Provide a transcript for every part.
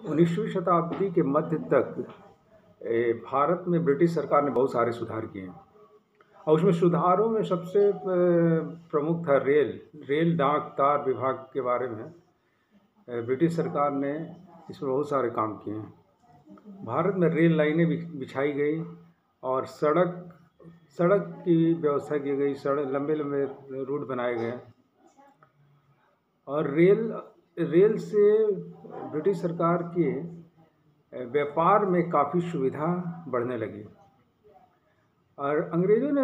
19वीं शताब्दी के मध्य तक भारत में ब्रिटिश सरकार ने बहुत सारे सुधार किए हैं और उसमें सुधारों में सबसे प्रमुख था रेल डाक तार विभाग के बारे में। ब्रिटिश सरकार ने इसमें बहुत सारे काम किए हैं। भारत में रेल लाइनें बिछाई गई और सड़क की व्यवस्था की गई। लंबे लंबे रूट बनाए गए और रेल से ब्रिटिश सरकार के व्यापार में काफ़ी सुविधा बढ़ने लगी। और अंग्रेज़ों ने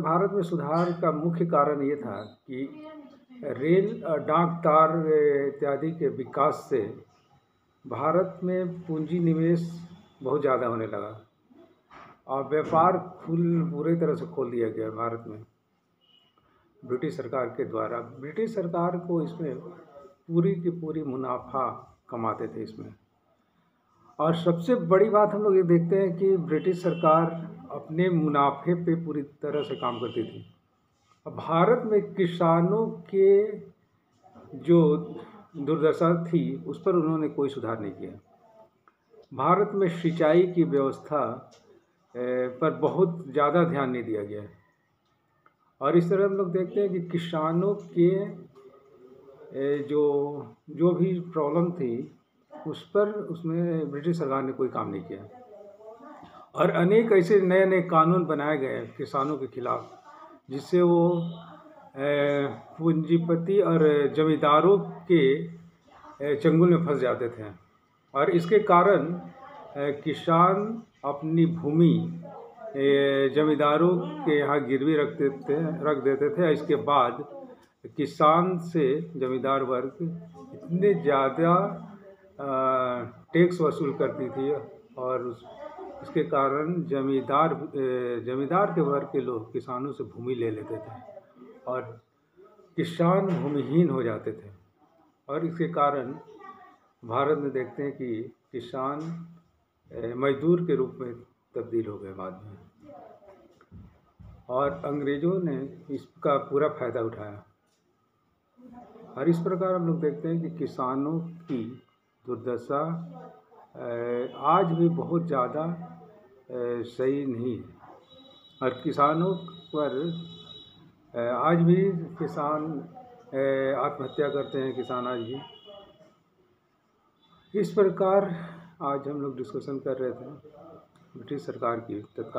भारत में सुधार का मुख्य कारण ये था कि रेल डाक तार इत्यादि के विकास से भारत में पूंजी निवेश बहुत ज़्यादा होने लगा और व्यापार पूरी तरह से खोल दिया गया भारत में ब्रिटिश सरकार के द्वारा। ब्रिटिश सरकार को इसमें पूरी की पूरी मुनाफा कमाते थे इसमें। और सबसे बड़ी बात हम लोग ये देखते हैं कि ब्रिटिश सरकार अपने मुनाफे पे पूरी तरह से काम करती थी। अब भारत में किसानों के जो दुर्दशा थी उस पर उन्होंने कोई सुधार नहीं किया। भारत में सिंचाई की व्यवस्था पर बहुत ज़्यादा ध्यान नहीं दिया गया और इस तरह हम लोग देखते हैं कि किसानों के जो भी प्रॉब्लम थी उसमें ब्रिटिश सरकार ने कोई काम नहीं किया और अनेक ऐसे नए नए कानून बनाए गए किसानों के खिलाफ, जिससे वो पूंजीपति और जमींदारों के चंगुल में फंस जाते थे और इसके कारण किसान अपनी भूमि जमींदारों के यहाँ गिरवी रख देते थे। इसके बाद किसान से जमींदार वर्ग इतने ज़्यादा टैक्स वसूल करती थी और इसके कारण जमींदार के वर्ग के लोग किसानों से भूमि ले लेते थे और किसान भूमिहीन हो जाते थे। और इसके कारण भारत में देखते हैं कि किसान मजदूर के रूप में तब्दील हो गए बाद में और अंग्रेज़ों ने इसका पूरा फ़ायदा उठाया। और इस प्रकार हम लोग देखते हैं कि किसानों की दुर्दशा आज भी बहुत ज़्यादा सही नहीं है और किसानों पर आज भी किसान आत्महत्या करते हैं। किसान आज भी इस प्रकार आज हम लोग डिस्कशन कर रहे थे ब्रिटिश सरकार की तत्काल